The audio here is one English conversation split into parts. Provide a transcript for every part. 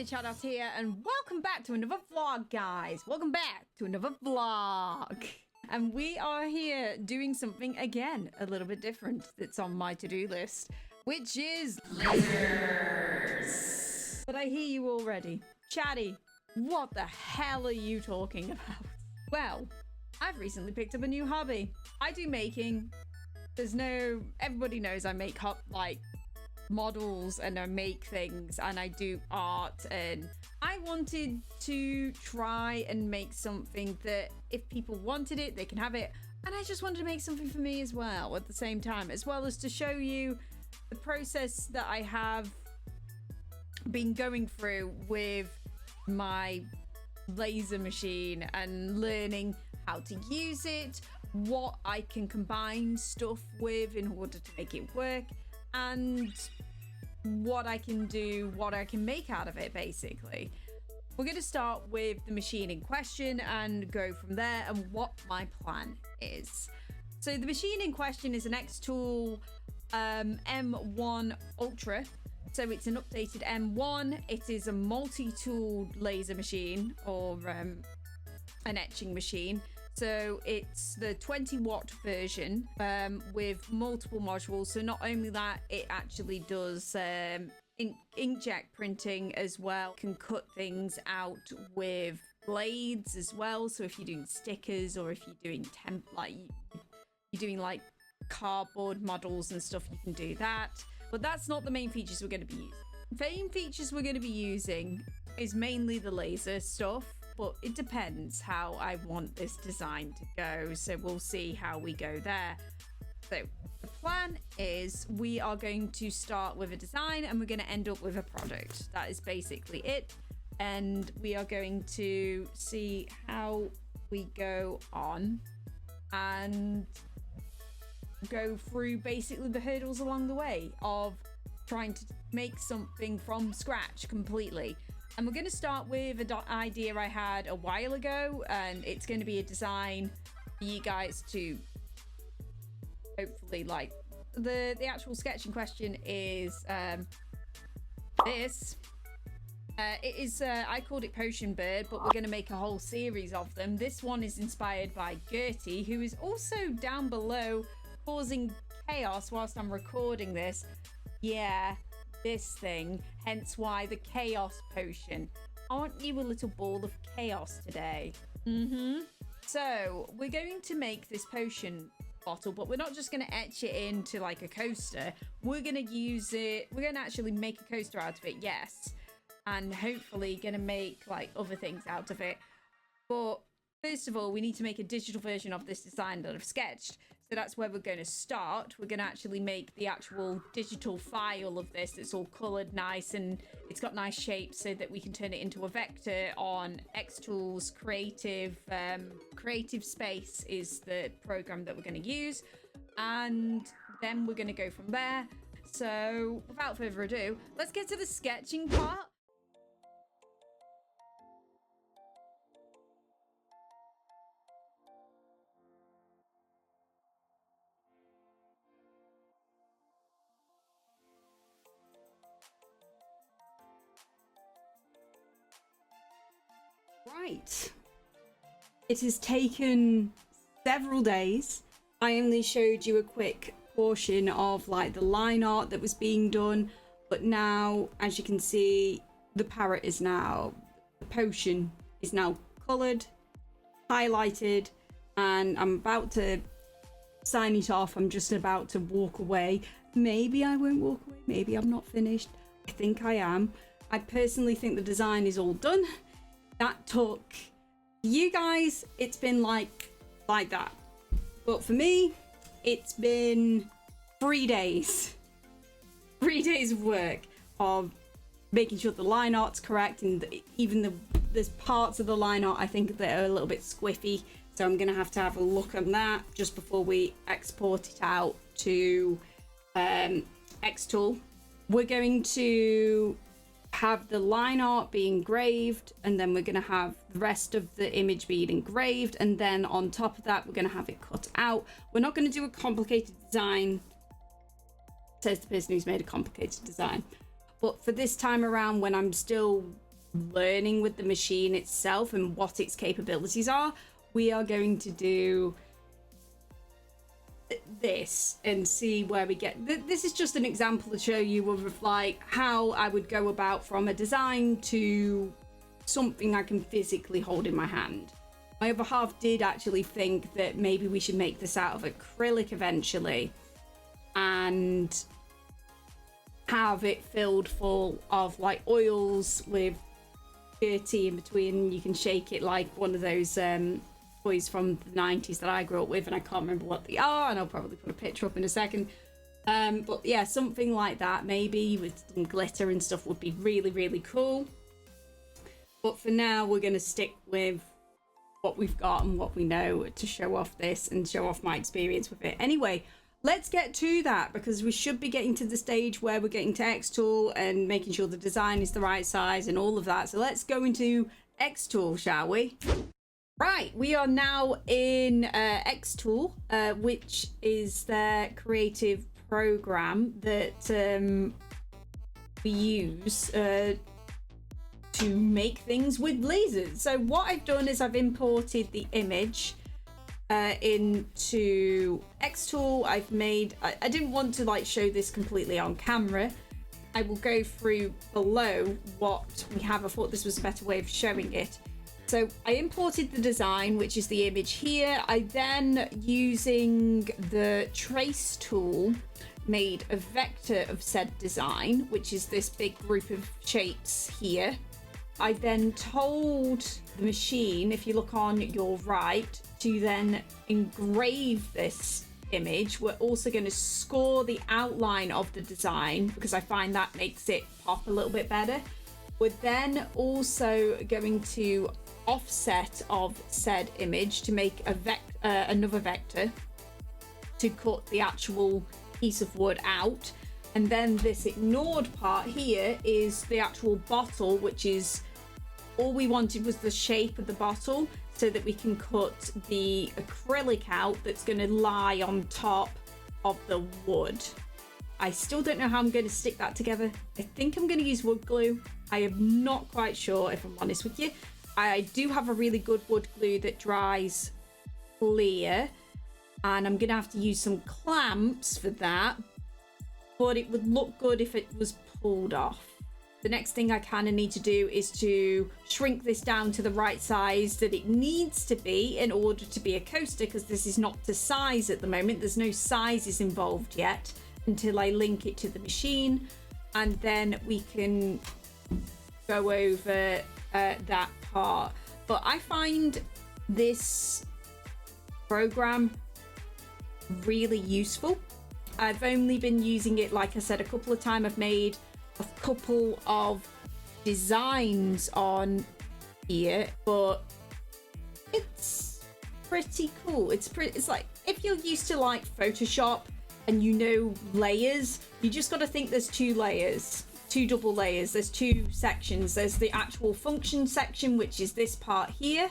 Chatot here, and welcome back to another vlog, guys. Welcome back to another vlog. And we are here doing something again, a little bit different that's on my to-do list, which is lasers. But I hear you already. Chatty, what the hell are you talking about? Well, I've recently picked up a new hobby. I do making. Everybody knows I make models and I make things and I do art, and I wanted to try and make something that if people wanted it, they can have it. And I just wanted to make something for me as well at the same time, as well as to show you the process that I have been going through with my laser machine and learning how to use it, what I can combine stuff with in order to make it work, and what I can do, what I can make out of it, basically. We're going to start with the machine in question and go from there, and what my plan is. So the machine in question is an Xtool M1 Ultra. So it's an updated M1. It is a multi-tool laser machine, or an etching machine. So it's the 20-watt version with multiple modules. So not only that, it actually does inkjet printing as well. Can cut things out with blades as well. So if you're doing stickers, or if you're doing like cardboard models and stuff, you can do that. But that's not the main features we're going to be using. The main features we're going to be using is mainly the laser stuff. But it depends how I want this design to go, so we'll see how we go there. So the plan is we are going to start with a design and we're going to end up with a product. That is basically it, and we are going to see how we go on and go through basically the hurdles along the way of trying to make something from scratch completely. And we're going to start with an idea I had a while ago, and it's going to be a design for you guys to hopefully like. The actual sketch in question is this. It is, I called it Potion Bird, but we're going to make a whole series of them. This one is inspired by Gertie, who is also down below causing chaos whilst I'm recording this. Yeah. This thing, hence why the chaos potion. Aren't you a little ball of chaos today? So we're going to make this potion bottle, but we're not just going to etch it into like a coaster. We're going to use it, we're going to actually make a coaster out of it, yes, and hopefully going to make like other things out of it. But first of all, we need to make a digital version of this design that I've sketched. So that's where we're going to start. We're going to actually make the actual digital file of this. It's all coloured nice and it's got nice shapes so that we can turn it into a vector on Xtool's Creative Space is the program that we're going to use. And then we're going to go from there. So without further ado, let's get to the sketching part. Right. It has taken several days. I only showed you a quick portion of like the line art that was being done, but now, as you can see, the potion is now coloured, highlighted, and I'm about to sign it off. I'm just about to walk away. Maybe I won't walk away. Maybe I'm not finished. I think I am. I personally think the design is all done. That took you guys, it's been like that, but for me it's been 3 days of work of making sure the line art's correct, and there's parts of the line art I think that are a little bit squiffy, so I'm gonna have to have a look at that just before we export it out to Xtool. We're going to have the line art be engraved, and then we're going to have the rest of the image being engraved, and then on top of that we're going to have it cut out. We're not going to do a complicated design, says the person who's made a complicated design, but for this time around, when I'm still learning with the machine itself and what its capabilities are, we are going to do this and see where we get. This is just an example to show you of like how I would go about from a design to something I can physically hold in my hand. My other half did actually think that maybe we should make this out of acrylic eventually and have it filled full of like oils with dirty in between. You can shake it like one of those toys from the 90s that I grew up with, and I can't remember what they are, and I'll probably put a picture up in a second. But yeah, something like that, maybe with some glitter and stuff, would be really, really cool. But for now, we're going to stick with what we've got and what we know to show off this and show off my experience with it. Anyway, let's get to that, because we should be getting to the stage where we're getting to Xtool and making sure the design is the right size and all of that. So let's go into Xtool, shall we? Right, we are now in Xtool, which is their creative program that we use to make things with lasers. So what I've done is I've imported the image into Xtool. I've made, I didn't want to like show this completely on camera. I will go through below what we have. I thought this was a better way of showing it. So I imported the design, which is the image here. I then, using the trace tool, made a vector of said design, which is this big group of shapes here. I then told the machine, if you look on your right, to then engrave this image. We're also going to score the outline of the design because I find that makes it pop a little bit better. We're then also going to offset of said image to make a another vector to cut the actual piece of wood out. And then this ignored part here is the actual bottle, which is all we wanted was the shape of the bottle so that we can cut the acrylic out that's going to lie on top of the wood. I still don't know how I'm going to stick that together. I think I'm going to use wood glue. I am not quite sure, if I'm honest with you. I do have a really good wood glue that dries clear, and I'm going to have to use some clamps for that, but it would look good if it was pulled off. The next thing I kind of need to do is to shrink this down to the right size that it needs to be in order to be a coaster, because this is not to size at the moment. There's no sizes involved yet until I link it to the machine, and then we can go over that part. But I find this program really useful. I've only been using it, like I said, a couple of times. I've made a couple of designs on here, but it's pretty cool. It's like, if you're used to like Photoshop and you know layers, you just got to think there's two layers, two double layers. There's two sections. There's the actual function section, which is this part here,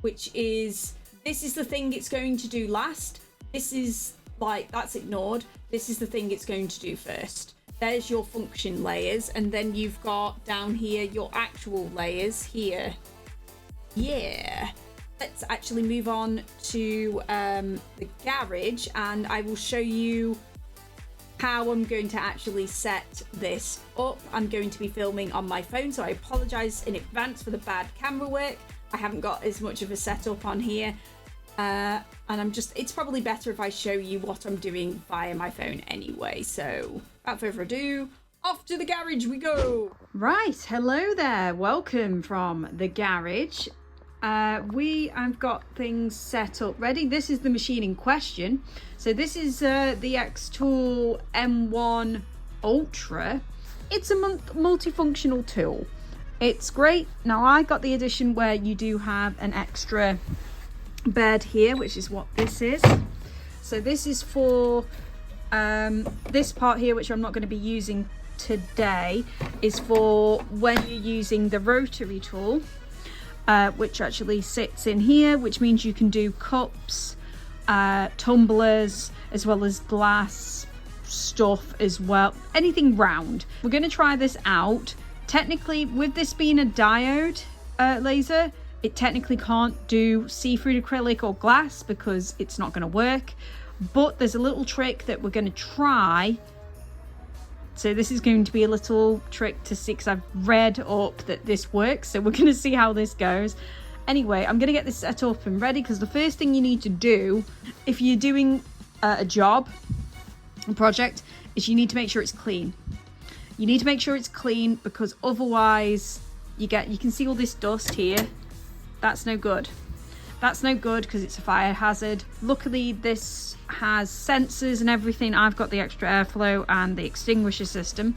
which is, this is the thing it's going to do last. This is like, that's ignored. This is the thing it's going to do first. There's your function layers, and then you've got down here your actual layers here. Yeah, let's actually move on to the garage, and I will show you how I'm going to actually set this up. I'm going to be filming on my phone, so I apologize in advance for the bad camera work. I haven't got as much of a setup on here, and it's probably better if I show you what I'm doing via my phone anyway. So without further ado, off to the garage we go. Right, hello there, welcome from the garage. I've got things set up ready. This is the machine in question. So this is the Xtool M1 Ultra. It's a multifunctional tool. It's great. Now I got the edition where you do have an extra bed here, which is what this is. So this is for this part here, which I'm not going to be using today, is for when you're using the rotary tool, which actually sits in here, which means you can do cups, tumblers, as well as glass stuff as well, anything round. We're going to try this out technically, with this being a diode laser, it technically can't do see-through acrylic or glass because it's not going to work. But there's a little trick that we're going to try. So this is going to be a little trick to see, because I've read up that this works. So we're going to see how this goes. Anyway, I'm going to get this set up and ready, because the first thing you need to do if you're doing a project, is you need to make sure it's clean. You need to make sure it's clean, because otherwise you can see all this dust here. That's no good. That's no good because it's a fire hazard. Luckily, this has sensors and everything. I've got the extra airflow and the extinguisher system,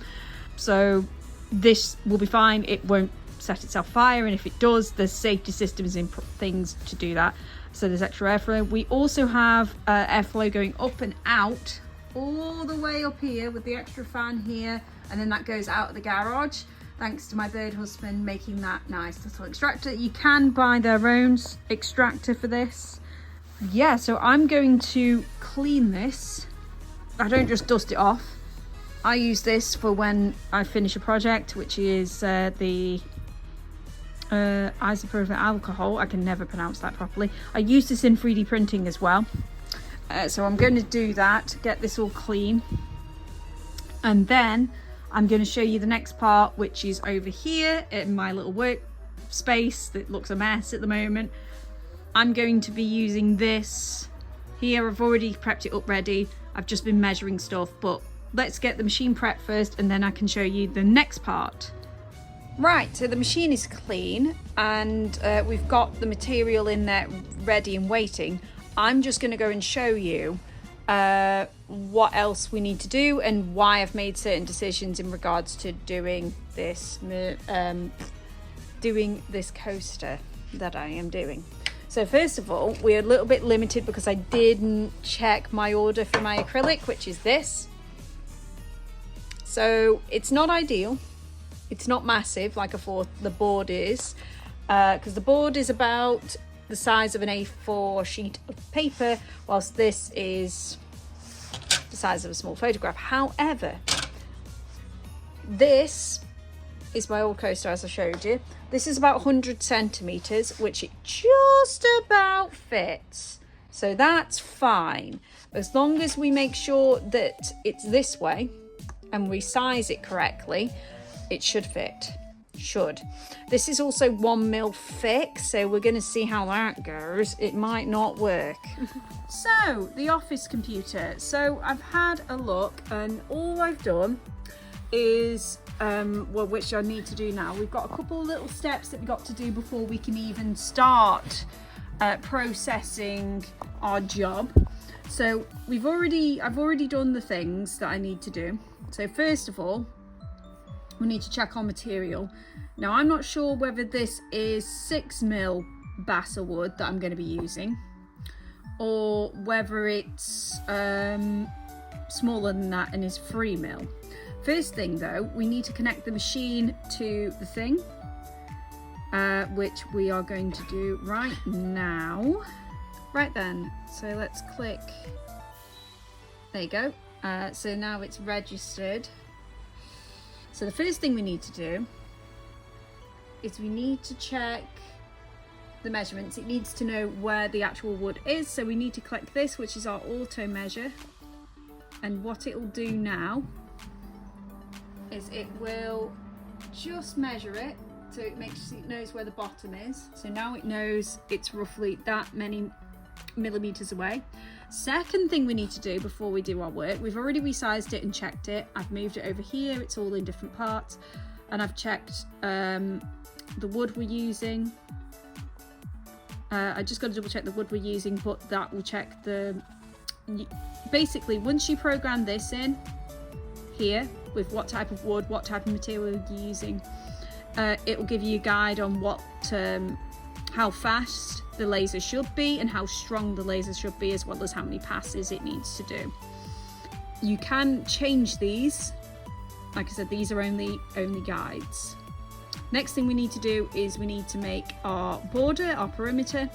so this will be fine. It won't set itself fire, and if it does, there's safety systems in things to do that. So there's extra airflow. We also have airflow going up and out, all the way up here with the extra fan here, and then that goes out of the garage, thanks to my bird husband making that nice little extractor. You can buy their own extractor for this. Yeah, so I'm going to clean this. I don't just dust it off. I use this for when I finish a project, which is the isopropyl alcohol. I can never pronounce that properly. I use this in 3D printing as well. So I'm going to do that, get this all clean. And then I'm going to show you the next part, which is over here in my little workspace that looks a mess at the moment. I'm going to be using this here. I've already prepped it up ready. I've just been measuring stuff, but let's get the machine prepped first, and then I can show you the next part. Right, so the machine is clean, and we've got the material in there ready and waiting. I'm just going to go and show you what else we need to do and why I've made certain decisions in regards to doing this coaster that I am doing. So first of all, we're a little bit limited because I didn't check my order for my acrylic, which is this. So it's not ideal. It's not massive like I thought the board is, because the board is about the size of an A4 sheet of paper, whilst this is the size of a small photograph. However, this is my old coaster, as I showed you. This is about 100 centimeters, which it just about fits. So that's fine. As long as we make sure that it's this way and we size it correctly, it should fit. Should. This is also 1mm thick, so we're going to see how that goes. It might not work. So, the office computer. So, I've had a look, and all I've done is, well, which I need to do now. We've got a couple of little steps that we've got to do before we can even start processing our job. So, I've already done the things that I need to do. So, first of all, we need to check our material. Now, I'm not sure whether this is 6mm balsa wood that I'm going to be using, or whether it's smaller than that and is 3mm. First thing though, we need to connect the machine to the thing, which we are going to do right now. Right then, so let's click. There you go. So now it's registered. So the first thing we need to do is we need to check the measurements. It needs to know where the actual wood is. So we need to click this, which is our auto measure. And what it will do now is it will just measure it. So it knows where the bottom is. So now it knows it's roughly that many millimeters away. Second thing we need to do before we do our work, we've already resized it and checked it. I've moved it over here, it's all in different parts, and I've checked the wood we're using. I just got to double check the wood we're using, but that will check the, basically once you program this in here with what type of wood, what type of material you're using, it will give you a guide on what how fast the laser should be and how strong the laser should be, as well as how many passes it needs to do. You can change these. Like I said, these are only guides. Next thing we need to do is we need to make our border, our perimeter.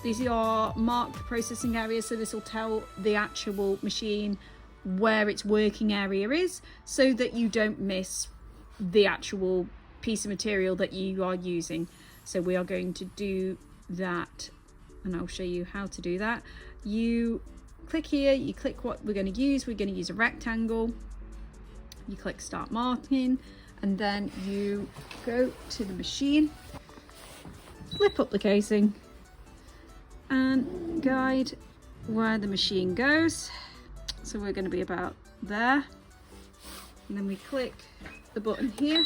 These are our marked processing areas, so this will tell the actual machine where its working area is, so that you don't miss the actual piece of material that you are using. So we are going to do that, and I'll show you how to do that. You click here, you click what we're going to use. We're going to use a rectangle. You click start marking, and then you go to the machine, flip up the casing and guide where the machine goes. So we're going to be about there, and then we click the button here.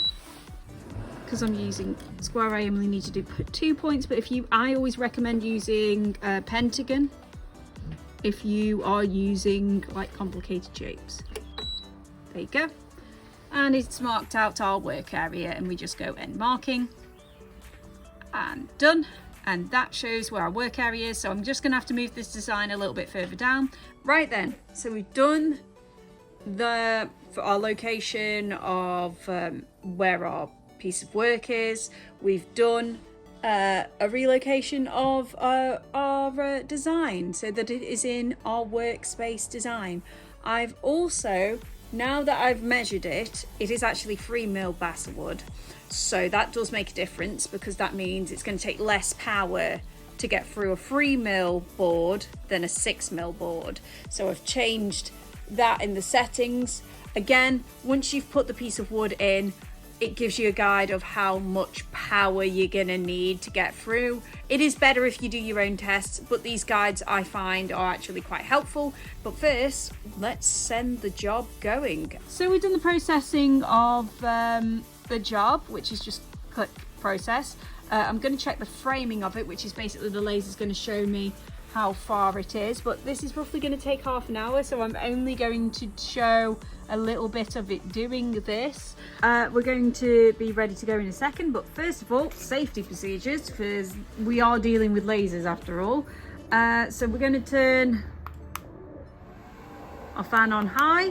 Because I'm using square, I only need to put 2 points, but I always recommend using a pentagon if you are using like complicated shapes. There you go. And it's marked out our work area, and we just go end marking and done. And that shows where our work area is. So I'm just gonna have to move this design a little bit further down. Right then, so we've done for our location of where our piece of work is. We've done a relocation of our design so that it is in our workspace design. I've also, now that I've measured it, it is actually 3 mil basswood. So that does make a difference, because that means it's going to take less power to get through a 3 mil board than a 6 mil board. So I've changed that in the settings. Again, once you've put the piece of wood in, it gives you a guide of how much power you're gonna need to get through. It is better if you do your own tests, but these guides I find are actually quite helpful. But first, let's send the job going. So we've done the processing of the job, which is just click process. I'm going to check the framing of it, which is basically the laser's going to show me how far it is, but this is roughly going to take half an hour, so I'm only going to show a little bit of it doing this. We're going to be ready to go in a second, but first of all, safety procedures, because we are dealing with lasers after all. So we're going to turn our fan on high.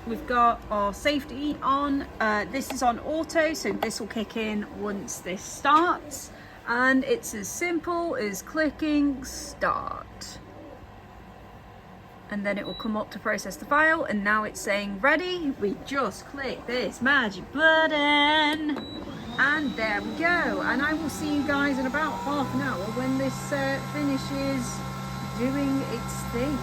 We've got our safety on. This is on auto, so this will kick in once this starts. And it's as simple as clicking start. And then it will come up to process the file, and now it's saying ready. We just click this magic button, and there we go. And I will see you guys in about half an hour when this finishes doing its thing.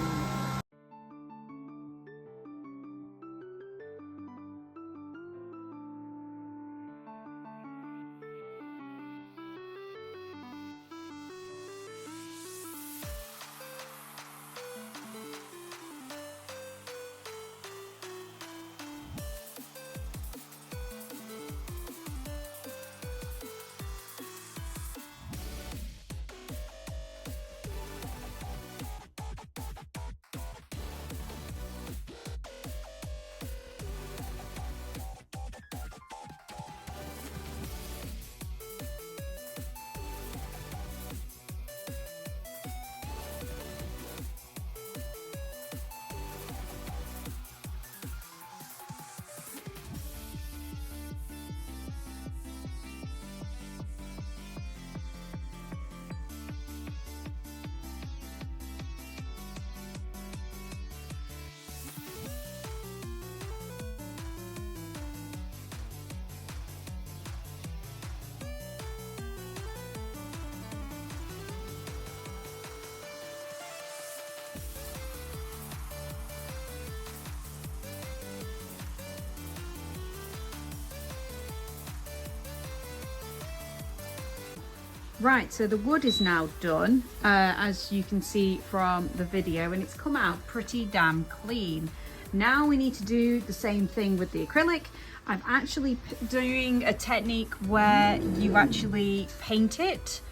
Right, so the wood is now done, as you can see from the video, and it's come out pretty damn clean. Now we need to do the same thing with the acrylic. I'm actually doing a technique where you actually paint it,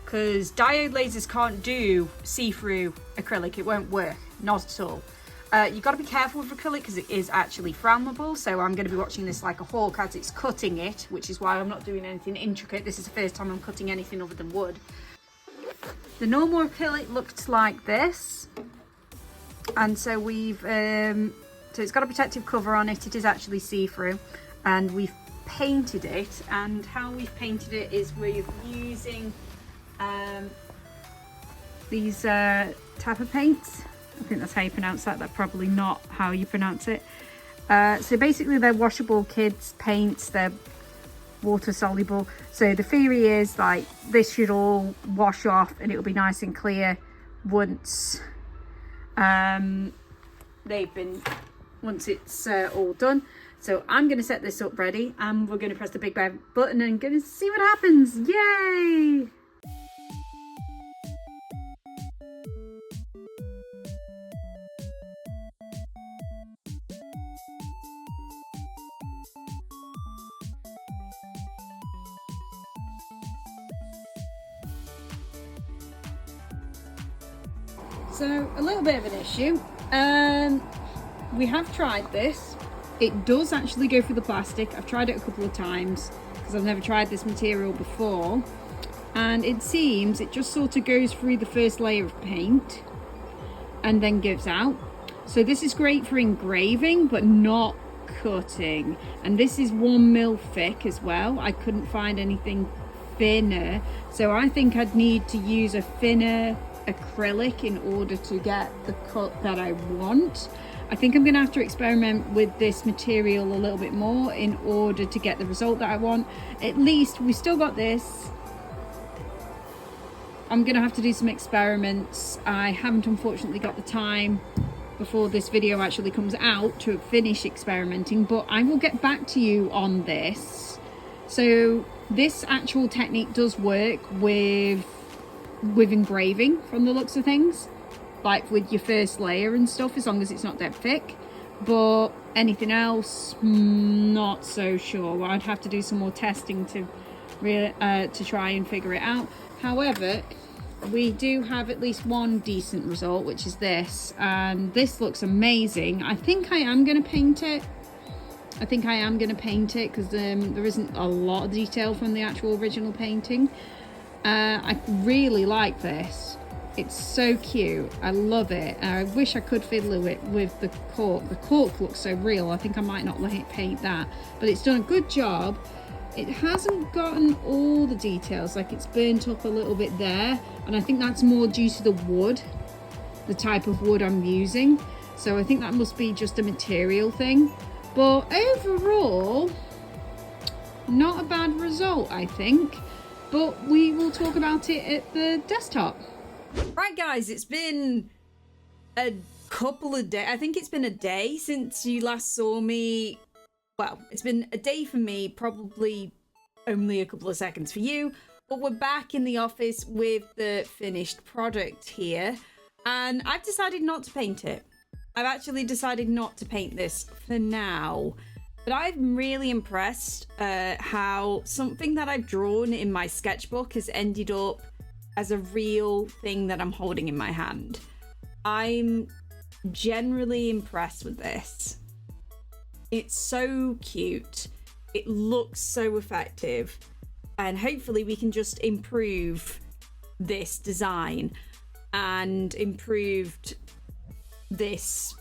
because diode lasers can't do see-through acrylic. It won't work, not at all. You've got to be careful with acrylic because it is actually flammable, so I'm going to be watching this like a hawk as it's cutting it, which is why I'm not doing anything intricate. This is the first time I'm cutting anything other than wood. The normal acrylic looked like this, and so we've so it's got a protective cover on it. It is actually see-through, and we've painted it, and how we've painted it is we're using these type of paints. I think that's how you pronounce that. That's probably not how you pronounce it. So basically they're washable kids paints. They're water soluble. So the theory is like this should all wash off and it'll be nice and clear once once it's all done. So I'm going to set this up ready and we're going to press the big red button and going to see what happens. Yay! So a little bit of an issue. We have tried this. It does actually go through the plastic. I've tried it a couple of times because I've never tried this material before. And it seems it just sort of goes through the first layer of paint and then gives out. So this is great for engraving, but not cutting. And this is 1 mil thick as well. I couldn't find anything thinner. So I think I'd need to use a thinner acrylic in order to get the cut that I want. I think I'm gonna have to experiment with this material a little bit more in order to get the result that I want. At least we still got this. I'm gonna have to do some experiments. I haven't unfortunately got the time before this video actually comes out to finish experimenting, but I will get back to you on this. So this actual technique does work with engraving from the looks of things, like with your first layer and stuff, as long as it's not that thick. But anything else, not so sure. I'd have to do some more testing to try and figure it out. However, we do have at least one decent result, which is this, and this looks amazing. I think I am going to paint it. Because there isn't a lot of detail from the actual original painting. I really like this. It's so cute. I love it. I wish I could fiddle it with the cork. The cork looks so real. I think I might not let it paint that, but it's done a good job. It hasn't gotten all the details, like it's burnt up a little bit there, and I think that's more due to the wood, the type of wood I'm using. So I think that must be just a material thing. But overall, not a bad result, I think. But we will talk about it at the desktop. Right guys, it's been a couple of days. I think it's been a day since you last saw me. Well, it's been a day for me, probably only a couple of seconds for you. But we're back in the office with the finished product here. And I've decided not to paint it. I've actually decided not to paint this for now. But I'm really impressed how something that I've drawn in my sketchbook has ended up as a real thing that I'm holding in my hand. I'm generally impressed with this. It's so cute. It looks so effective. And hopefully we can just improve this design and improved this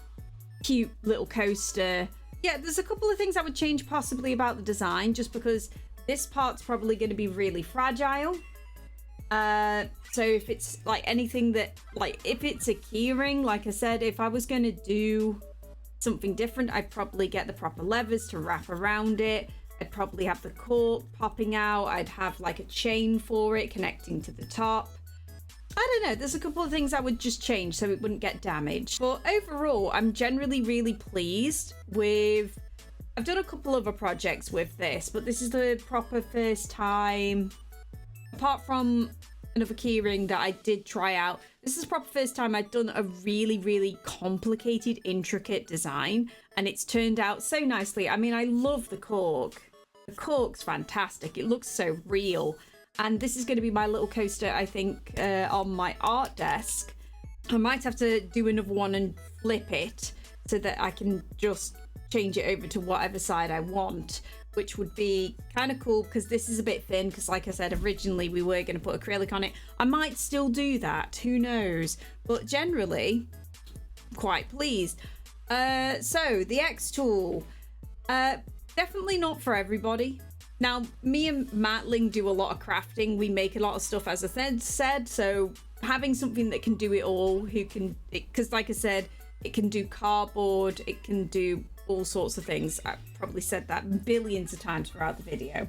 cute little coaster. Yeah, there's a couple of things I would change possibly about the design, just because this part's probably going to be really fragile. So if it's like anything that, like if it's a keyring, like I said, if I was going to do something different, I'd probably get the proper levers to wrap around it. I'd probably have the cork popping out. I'd have like a chain for it connecting to the top. I don't know, there's a couple of things I would just change so it wouldn't get damaged. But overall, I'm generally really pleased with... I've done a couple other projects with this, but this is the proper first time, apart from another keyring that I did try out, this is the proper first time I've done a really, really complicated, intricate design, and it's turned out so nicely. I mean, I love the cork. The cork's fantastic. It looks so real. And this is going to be my little coaster, I think, on my art desk. I might have to do another one and flip it so that I can just change it over to whatever side I want, which would be kind of cool because this is a bit thin because, like I said, originally we were going to put acrylic on it. I might still do that, who knows? But generally, quite pleased. So, the X tool. Definitely not for everybody. Now, me and Matling do a lot of crafting. We make a lot of stuff, as I said, so having something that can do it all, because like I said, it can do cardboard, it can do all sorts of things. I've probably said that billions of times throughout the video.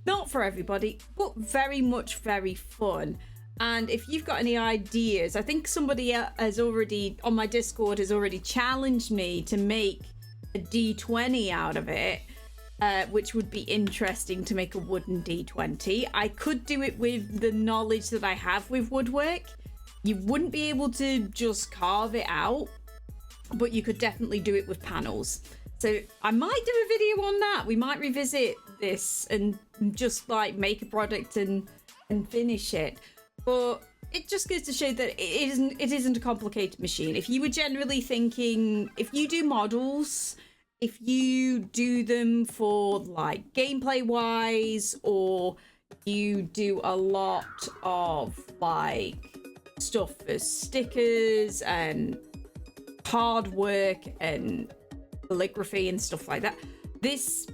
not for everybody, but very much very fun. And if you've got any ideas, I think somebody has already, on my Discord, has already challenged me to make a D20 out of it, which would be interesting to make a wooden D20. I could do it with the knowledge that I have with woodwork. You wouldn't be able to just carve it out, but you could definitely do it with panels. So I might do a video on that. We might revisit this and just like make a product and finish it. But it just goes to show that it isn't a complicated machine. If you were generally thinking, if you do models, if you do them for like gameplay wise, or you do a lot of like stuff for stickers and hard work and calligraphy and stuff like that, this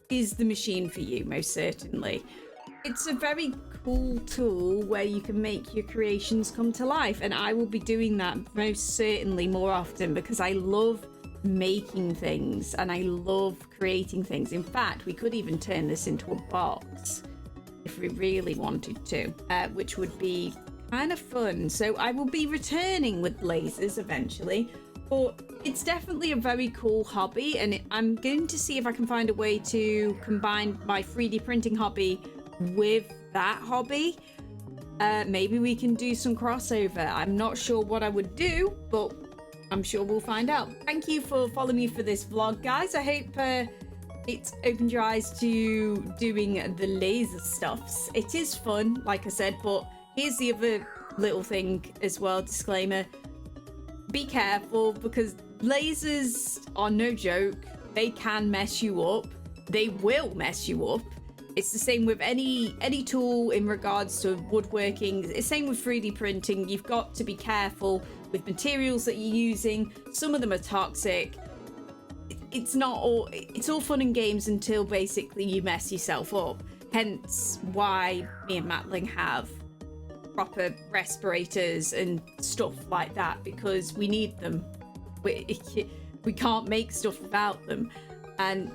is the machine for you, most certainly. It's a very cool tool where you can make your creations come to life, and I will be doing that most certainly more often because I love making things and I love creating things. In fact, we could even turn this into a box if we really wanted to, which would be kind of fun. So I will be returning with lasers eventually, but it's definitely a very cool hobby, and I'm going to see if I can find a way to combine my 3D printing hobby with that hobby. Maybe we can do some crossover. I'm not sure what I would do, but I'm sure we'll find out. Thank you for following me for this vlog, guys. I hope it's opened your eyes to doing the laser stuffs. It is fun, like I said, but here's the other little thing as well, disclaimer. Be careful, because lasers are no joke. They can mess you up. They will mess you up. It's the same with any tool in regards to woodworking. It's the same with 3D printing. You've got to be careful with materials that you're using. Some of them are toxic. It's all fun and games until basically you mess yourself up. Hence why me and Matling have proper respirators and stuff like that, because we need them. We can't make stuff without them, and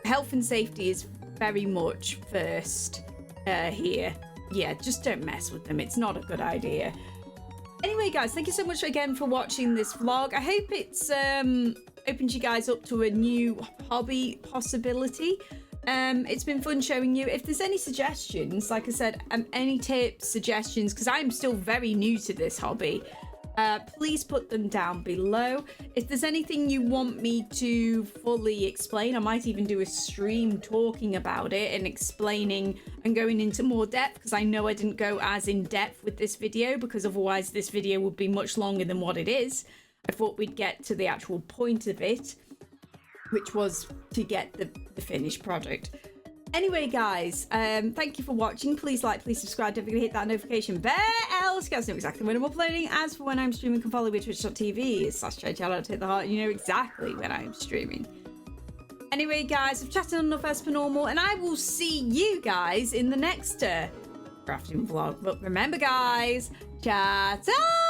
health and safety is very much first here. Yeah, just don't mess with them. It's not a good idea. Anyway, guys, thank you so much again for watching this vlog. I hope it's opened you guys up to a new hobby possibility. It's been fun showing you. If there's any suggestions, like I said, any tips, suggestions, because I'm still very new to this hobby, please put them down below. If there's anything you want me to fully explain, I might even do a stream talking about it and explaining and going into more depth, because I know I didn't go as in depth with this video, because otherwise this video would be much longer than what it is. I thought we'd get to the actual point of it, which was to get the finished product. Anyway, guys, thank you for watching. Please like, please subscribe, don't forget to hit that notification bell so you guys know exactly when I'm uploading. As for when I'm streaming, you can follow me at twitch.tv/Chatty Chatot to hit the heart, and you know exactly when I'm streaming. Anyway, guys, I've chatted enough as per normal, and I will see you guys in the next crafting vlog. But remember, guys, Chatot!